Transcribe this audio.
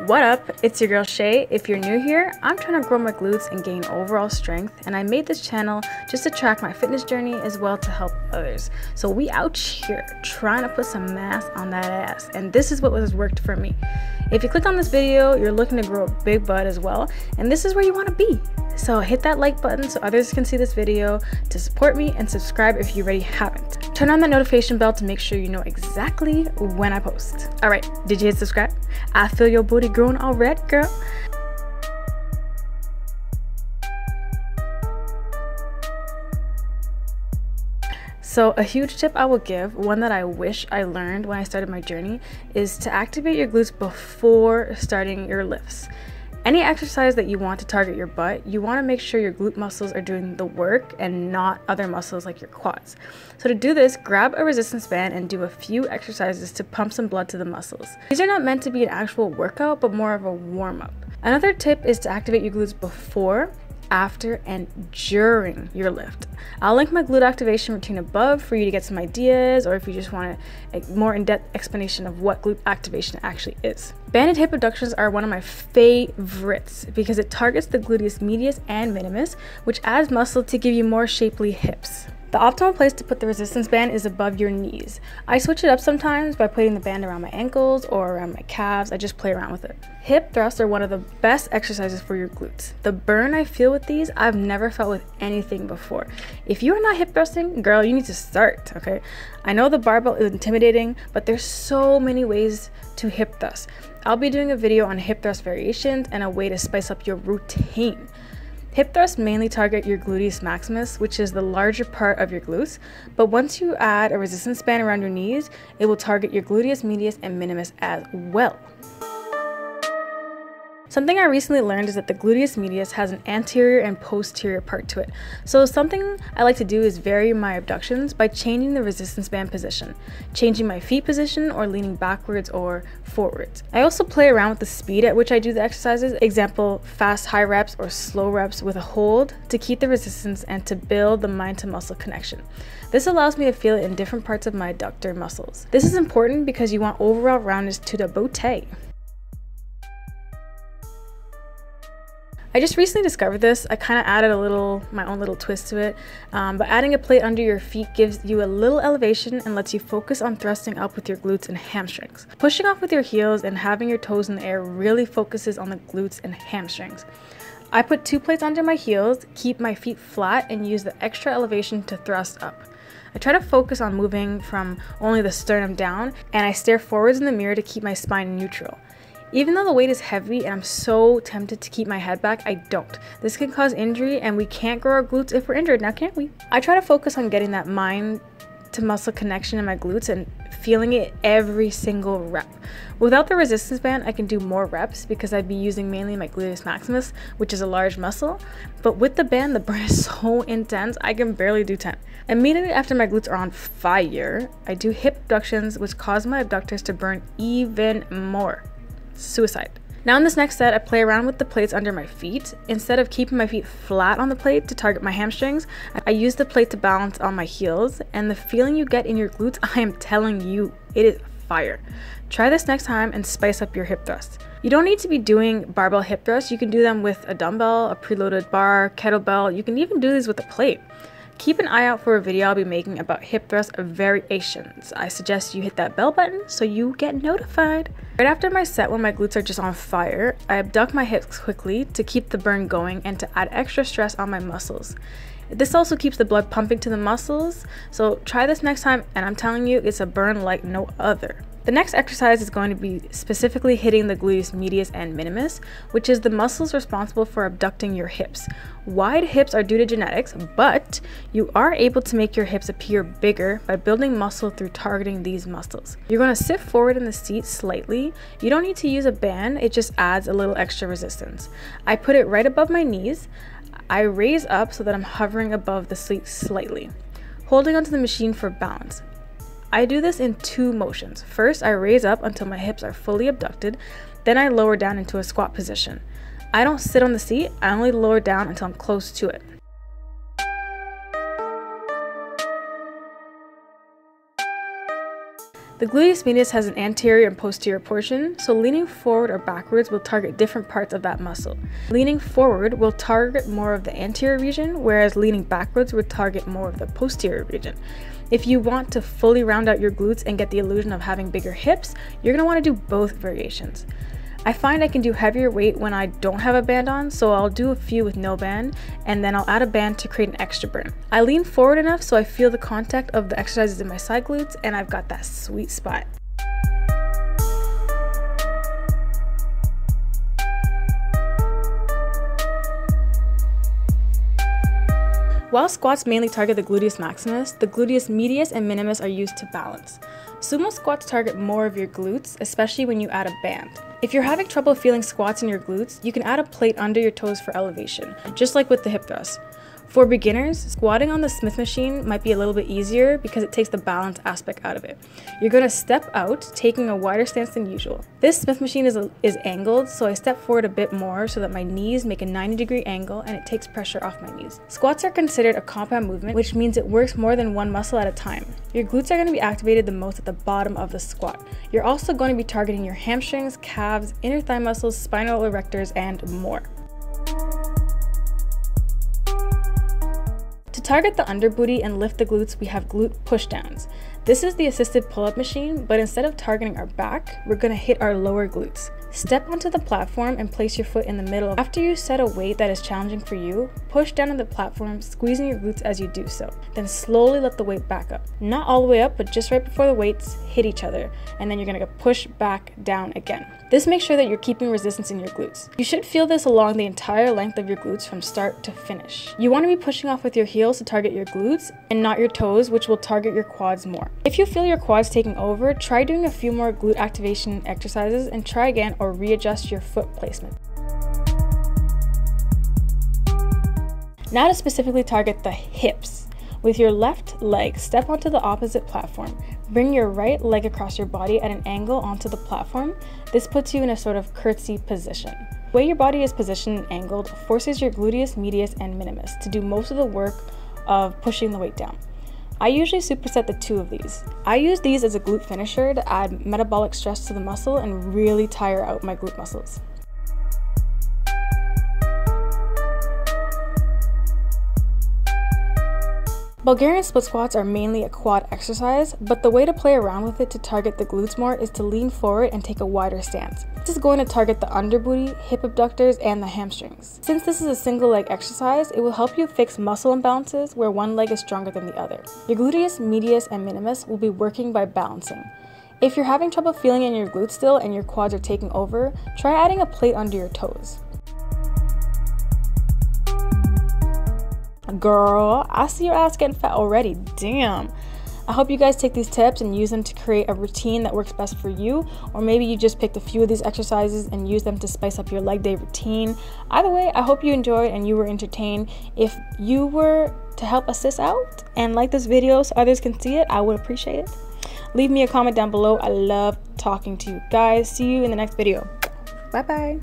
What up? It's your girl Shay. If you're new here, I'm trying to grow my glutes and gain overall strength, and I made this channel just to track my fitness journey as well to help others. So we out here trying to put some mass on that ass, and this is what has worked for me. If you clicked on this video, you're looking to grow a big butt as well, and this is where you want to be. So hit that like button so others can see this video to support me, and subscribe if you already haven't. Turn on that notification bell to make sure you know exactly when I post. All right, did you hit subscribe? I feel your booty growing already, girl. So a huge tip I will give, one that I wish I learned when I started my journey, is to activate your glutes before starting your lifts. Any exercise that you want to target your butt, you want to make sure your glute muscles are doing the work and not other muscles like your quads. So to do this, grab a resistance band and do a few exercises to pump some blood to the muscles. These are not meant to be an actual workout, but more of a warm-up. Another tip is to activate your glutes before, after, and during your lift. I'll link my glute activation routine above for you to get some ideas, or if you just want a more in-depth explanation of what glute activation actually is. Banded hip abductions are one of my favorites because it targets the Gluteus Medius and Minimus, which adds muscle to give you more shapely hips. The optimal place to put the resistance band is above your knees. I switch it up sometimes by putting the band around my ankles or around my calves. I just play around with it. Hip thrusts are one of the best exercises for your glutes. The burn I feel with these, I've never felt with anything before. If you are not hip thrusting, girl, you need to start, okay? I know the barbell is intimidating, but there's so many ways to hip thrust. I'll be doing a video on hip thrust variations and a way to spice up your routine. Hip thrusts mainly target your Gluteus Maximus, which is the larger part of your glutes, but once you add a resistance band around your knees, it will target your Gluteus Medius and Minimus as well. Something I recently learned is that the Gluteus Medius has an anterior and posterior part to it. So something I like to do is vary my abductions by changing the resistance band position, changing my feet position or leaning backwards or forwards. I also play around with the speed at which I do the exercises, example, fast high reps or slow reps with a hold to keep the resistance and to build the mind to muscle connection. This allows me to feel it in different parts of my adductor muscles. This is important because you want overall roundness to the botte. I just recently discovered this. I kind of added my own little twist to it, but adding a plate under your feet gives you a little elevation and lets you focus on thrusting up with your glutes and hamstrings. Pushing off with your heels and having your toes in the air really focuses on the glutes and hamstrings. I put 2 plates under my heels, keep my feet flat, and use the extra elevation to thrust up. I try to focus on moving from only the sternum down, and I stare forwards in the mirror to keep my spine neutral. Even though the weight is heavy and I'm so tempted to keep my head back, I don't. This can cause injury, and we can't grow our glutes if we're injured, now can't we? I try to focus on getting that mind to muscle connection in my glutes and feeling it every single rep. Without the resistance band, I can do more reps because I'd be using mainly my Gluteus Maximus, which is a large muscle. But with the band, the burn is so intense, I can barely do 10. Immediately after my glutes are on fire, I do hip abductions, which cause my abductors to burn even more. Suicide. Now in this next set, I play around with the plates under my feet. Instead of keeping my feet flat on the plate to target my hamstrings, I use the plate to balance on my heels, and the feeling you get in your glutes, I am telling you, it is fire. Try this next time and spice up your hip thrusts. You don't need to be doing barbell hip thrusts. You can do them with a dumbbell, a preloaded bar, kettlebell. You can even do these with a plate. Keep an eye out for a video I'll be making about hip thrust variations. I suggest you hit that bell button so you get notified. Right after my set, when my glutes are just on fire, I abduct my hips quickly to keep the burn going and to add extra stress on my muscles. This also keeps the blood pumping to the muscles, so try this next time, and I'm telling you, it's a burn like no other. The next exercise is going to be specifically hitting the Gluteus Medius and Minimus, which is the muscles responsible for abducting your hips. Wide hips are due to genetics, but you are able to make your hips appear bigger by building muscle through targeting these muscles. You're going to sit forward in the seat slightly. You don't need to use a band, it just adds a little extra resistance. I put it right above my knees. I raise up so that I'm hovering above the seat slightly, holding onto the machine for balance. I do this in 2 motions. First, I raise up until my hips are fully abducted, then I lower down into a squat position. I don't sit on the seat, I only lower down until I'm close to it. The gluteus medius has an anterior and posterior portion, so leaning forward or backwards will target different parts of that muscle. Leaning forward will target more of the anterior region, whereas leaning backwards would target more of the posterior region. If you want to fully round out your glutes and get the illusion of having bigger hips, you're going to want to do both variations. I find I can do heavier weight when I don't have a band on, so I'll do a few with no band, and then I'll add a band to create an extra burn. I lean forward enough so I feel the contact of the exercises in my side glutes, and I've got that sweet spot. While squats mainly target the gluteus maximus, the gluteus medius and minimus are used to balance. Sumo squats target more of your glutes, especially when you add a band. If you're having trouble feeling squats in your glutes, you can add a plate under your toes for elevation, just like with the hip thrust. For beginners, squatting on the Smith machine might be a little bit easier because it takes the balance aspect out of it. You're going to step out, taking a wider stance than usual. This Smith machine is angled, so I step forward a bit more so that my knees make a 90-degree angle and it takes pressure off my knees. Squats are considered a compound movement, which means it works more than one muscle at a time. Your glutes are going to be activated the most at the bottom of the squat. You're also going to be targeting your hamstrings, calves, inner thigh muscles, spinal erectors, and more. To target the underbooty and lift the glutes, we have glute pushdowns. This is the assisted pull-up machine, but instead of targeting our back, we're going to hit our lower glutes. Step onto the platform and place your foot in the middle. After you set a weight that is challenging for you, push down on the platform, squeezing your glutes as you do so. Then slowly let the weight back up. Not all the way up, but just right before the weights hit each other, and then you're going to push back down again. This makes sure that you're keeping resistance in your glutes. You should feel this along the entire length of your glutes from start to finish. You want to be pushing off with your heels to target your glutes and not your toes, which will target your quads more. If you feel your quads taking over, try doing a few more glute activation exercises and try again or readjust your foot placement. Now to specifically target the hips. With your left leg, step onto the opposite platform. Bring your right leg across your body at an angle onto the platform. This puts you in a sort of curtsy position. The way your body is positioned and angled forces your gluteus medius and minimus to do most of the work of pushing the weight down. I usually superset the two of these. I use these as a glute finisher to add metabolic stress to the muscle and really tire out my glute muscles. Bulgarian split squats are mainly a quad exercise, but the way to play around with it to target the glutes more is to lean forward and take a wider stance. This is going to target the underbooty, hip abductors, and the hamstrings. Since this is a single leg exercise, it will help you fix muscle imbalances where one leg is stronger than the other. Your gluteus medius and minimus will be working by balancing. If you're having trouble feeling in your glutes still and your quads are taking over, try adding a plate under your toes. Girl, I see your ass getting fat already, damn. I hope you guys take these tips and use them to create a routine that works best for you, or maybe you just picked a few of these exercises and use them to spice up your leg day routine. Either way, I hope you enjoyed and you were entertained. If you were to help us sis out and like this video so others can see it, I would appreciate it. Leave me a comment down below. I love talking to you guys. See you in the next video. Bye bye.